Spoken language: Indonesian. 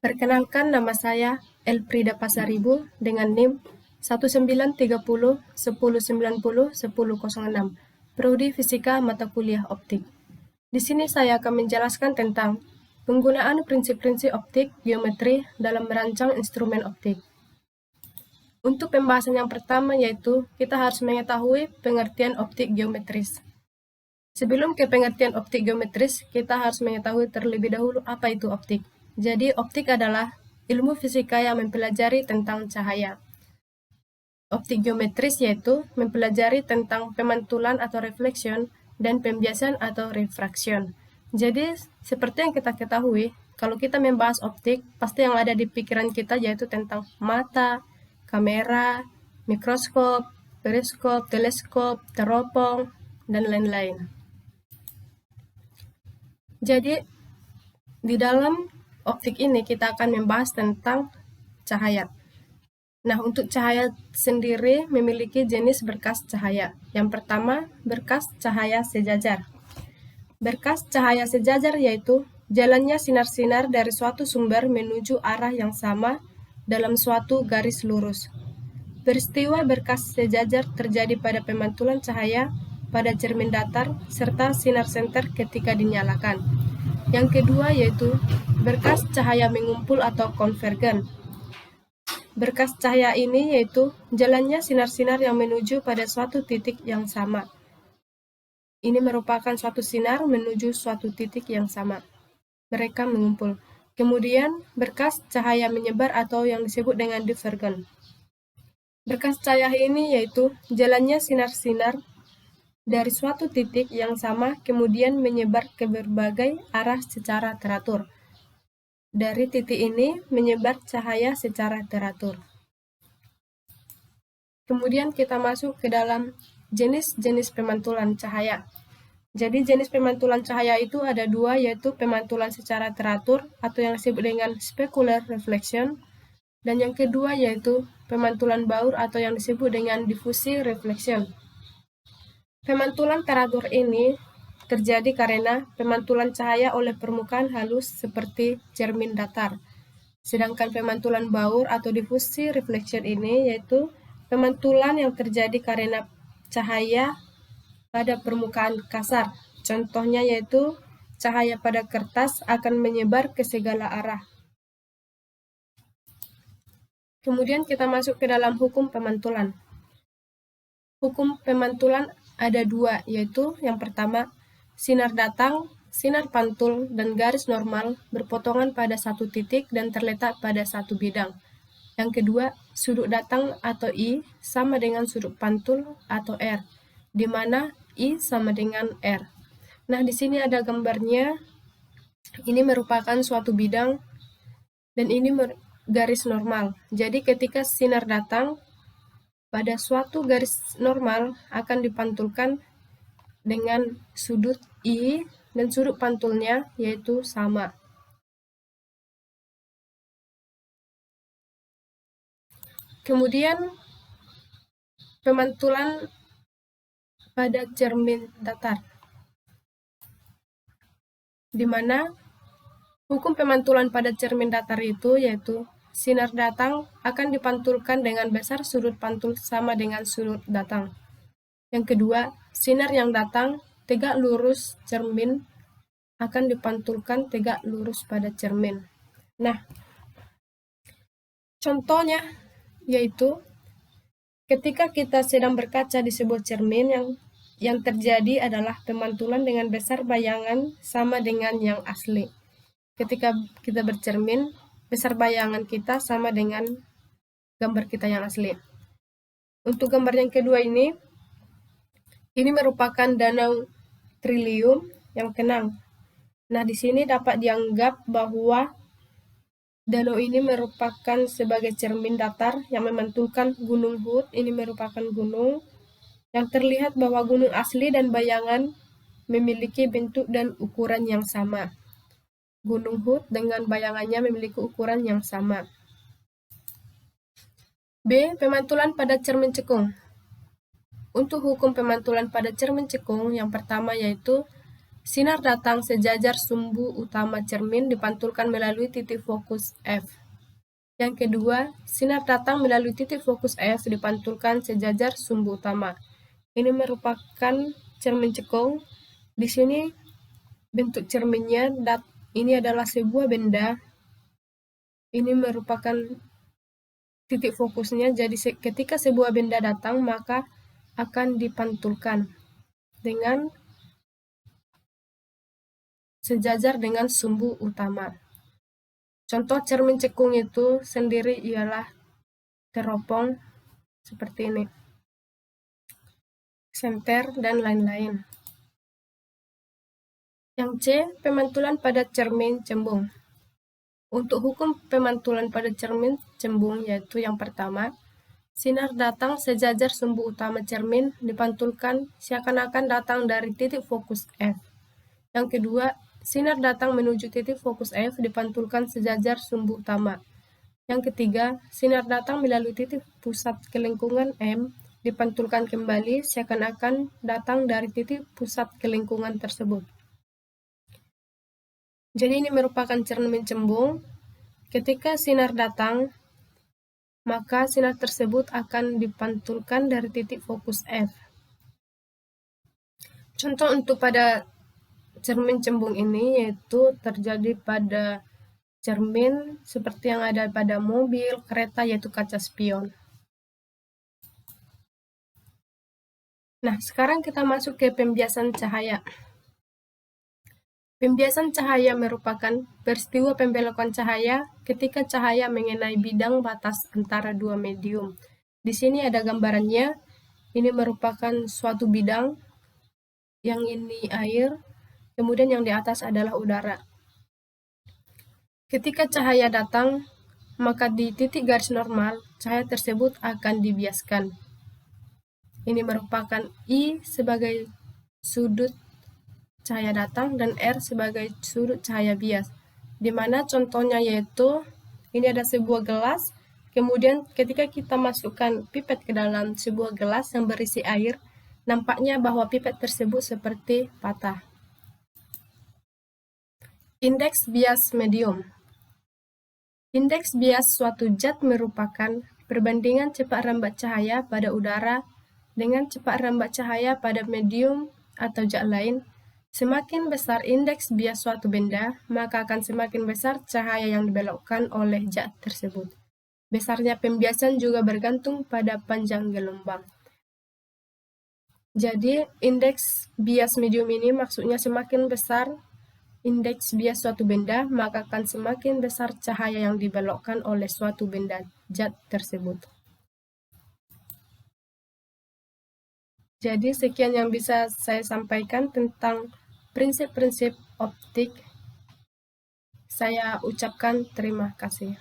Perkenalkan, nama saya Elfrida Pasaribu dengan NIM 1930 1090 1006, Prodi Fisika Mata Kuliah Optik. Di sini saya akan menjelaskan tentang penggunaan prinsip-prinsip optik geometri dalam merancang instrumen optik. Untuk pembahasan yang pertama yaitu kita harus mengetahui pengertian optik geometris. Sebelum ke pengertian optik geometris, kita harus mengetahui terlebih dahulu apa itu optik. Jadi, optik adalah ilmu fisika yang mempelajari tentang cahaya. Optik geometris yaitu mempelajari tentang pemantulan atau reflection dan pembiasan atau refraction. Jadi, seperti yang kita ketahui, kalau kita membahas optik, pasti yang ada di pikiran kita yaitu tentang mata, kamera, mikroskop, periskop, teleskop, teropong, dan lain-lain. Jadi, di dalam optik ini kita akan membahas tentang cahaya. Nah, untuk cahaya sendiri memiliki jenis berkas cahaya. Yang pertama, berkas cahaya sejajar. Berkas cahaya sejajar yaitu jalannya sinar-sinar dari suatu sumber menuju arah yang sama dalam suatu garis lurus. Peristiwa berkas sejajar terjadi pada pemantulan cahaya pada cermin datar serta sinar senter ketika dinyalakan. Yang kedua yaitu berkas cahaya mengumpul atau konvergen. Berkas cahaya ini yaitu jalannya sinar-sinar yang menuju pada suatu titik yang sama. Ini merupakan suatu sinar menuju suatu titik yang sama. Mereka mengumpul. Kemudian berkas cahaya menyebar atau yang disebut dengan divergen. Berkas cahaya ini yaitu jalannya sinar-sinar dari suatu titik yang sama kemudian menyebar ke berbagai arah secara teratur. Dari titik ini menyebar cahaya secara teratur. Kemudian kita masuk ke dalam jenis-jenis pemantulan cahaya. Jadi jenis pemantulan cahaya itu ada dua, yaitu pemantulan secara teratur atau yang disebut dengan specular reflection, dan yang kedua yaitu pemantulan baur atau yang disebut dengan difusi reflection. Pemantulan teratur ini terjadi karena pemantulan cahaya oleh permukaan halus seperti cermin datar. Sedangkan pemantulan baur atau difusi reflection ini yaitu pemantulan yang terjadi karena cahaya pada permukaan kasar. Contohnya yaitu cahaya pada kertas akan menyebar ke segala arah. Kemudian kita masuk ke dalam hukum pemantulan. Hukum pemantulan ada dua, yaitu yang pertama, sinar datang, sinar pantul, dan garis normal berpotongan pada satu titik dan terletak pada satu bidang. Yang kedua, sudut datang atau I sama dengan sudut pantul atau R, di mana I sama dengan R. Nah, di sini ada gambarnya. Ini merupakan suatu bidang dan ini garis normal. Jadi ketika sinar datang pada suatu garis normal akan dipantulkan dengan sudut I dan sudut pantulnya yaitu sama. Kemudian pemantulan pada cermin datar, di mana hukum pemantulan pada cermin datar itu yaitu sinar datang akan dipantulkan dengan besar sudut pantul sama dengan sudut datang. Yang kedua, sinar yang datang tegak lurus cermin akan dipantulkan tegak lurus pada cermin. Nah, contohnya yaitu ketika kita sedang berkaca di sebuah cermin yang terjadi adalah pemantulan dengan besar bayangan sama dengan yang asli. Ketika kita bercermin, besar bayangan kita sama dengan gambar kita yang asli. Untuk gambar yang kedua ini merupakan danau Trillium yang tenang. Nah, di sini dapat dianggap bahwa danau ini merupakan sebagai cermin datar yang memantulkan Gunung Hood. Ini merupakan gunung yang terlihat bahwa gunung asli dan bayangan memiliki bentuk dan ukuran yang sama. Gunung Hood dengan bayangannya memiliki ukuran yang sama. B. Pemantulan pada cermin cekung. Untuk hukum pemantulan pada cermin cekung, yang pertama yaitu Sinar datang sejajar sumbu utama cermin dipantulkan melalui titik fokus F. Yang kedua, sinar datang melalui titik fokus F dipantulkan sejajar sumbu utama. Ini merupakan cermin cekung. Di sini bentuk cerminnya, ini adalah sebuah benda. Ini merupakan titik fokusnya, jadi ketika sebuah benda datang, maka akan dipantulkan dengan sejajar dengan sumbu utama. Contoh cermin cekung itu sendiri ialah teropong seperti ini, senter, dan lain-lain. Yang C, pemantulan pada cermin cembung. Untuk hukum pemantulan pada cermin cembung yaitu yang pertama, sinar datang sejajar sumbu utama cermin dipantulkan seakan-akan datang dari titik fokus F. Yang kedua, sinar datang menuju titik fokus F dipantulkan sejajar sumbu utama. Yang ketiga, sinar datang melalui titik pusat kelingkungan M dipantulkan kembali seakan-akan datang dari titik pusat kelingkungan tersebut. Jadi ini merupakan cermin cembung. Ketika sinar datang, maka sinar tersebut akan dipantulkan dari titik fokus F. Contoh untuk pada cermin cembung ini yaitu terjadi pada cermin seperti yang ada pada mobil, kereta, yaitu kaca spion. Nah, sekarang kita masuk ke pembiasan cahaya. Pembiasan cahaya merupakan peristiwa pembelokan cahaya ketika cahaya mengenai bidang batas antara dua medium. Di sini ada gambarannya. Ini merupakan suatu bidang, yang ini air, kemudian yang di atas adalah udara. Ketika cahaya datang, maka di titik garis normal, cahaya tersebut akan dibiaskan. Ini merupakan I sebagai sudut cahaya datang dan R sebagai sudut cahaya bias. Di mana contohnya yaitu, ini ada sebuah gelas, kemudian ketika kita masukkan pipet ke dalam sebuah gelas yang berisi air, nampaknya bahwa pipet tersebut seperti patah. Indeks bias medium. Indeks bias suatu zat merupakan perbandingan cepat rambat cahaya pada udara dengan cepat rambat cahaya pada medium atau zat lain. Semakin besar indeks bias suatu benda, maka akan semakin besar cahaya yang dibelokkan oleh zat tersebut. Besarnya pembiasan juga bergantung pada panjang gelombang. Jadi, indeks bias medium ini maksudnya semakin besar indeks bias suatu benda, maka akan semakin besar cahaya yang dibelokkan oleh suatu benda zat tersebut. Jadi sekian yang bisa saya sampaikan tentang prinsip-prinsip optik. Saya ucapkan terima kasih.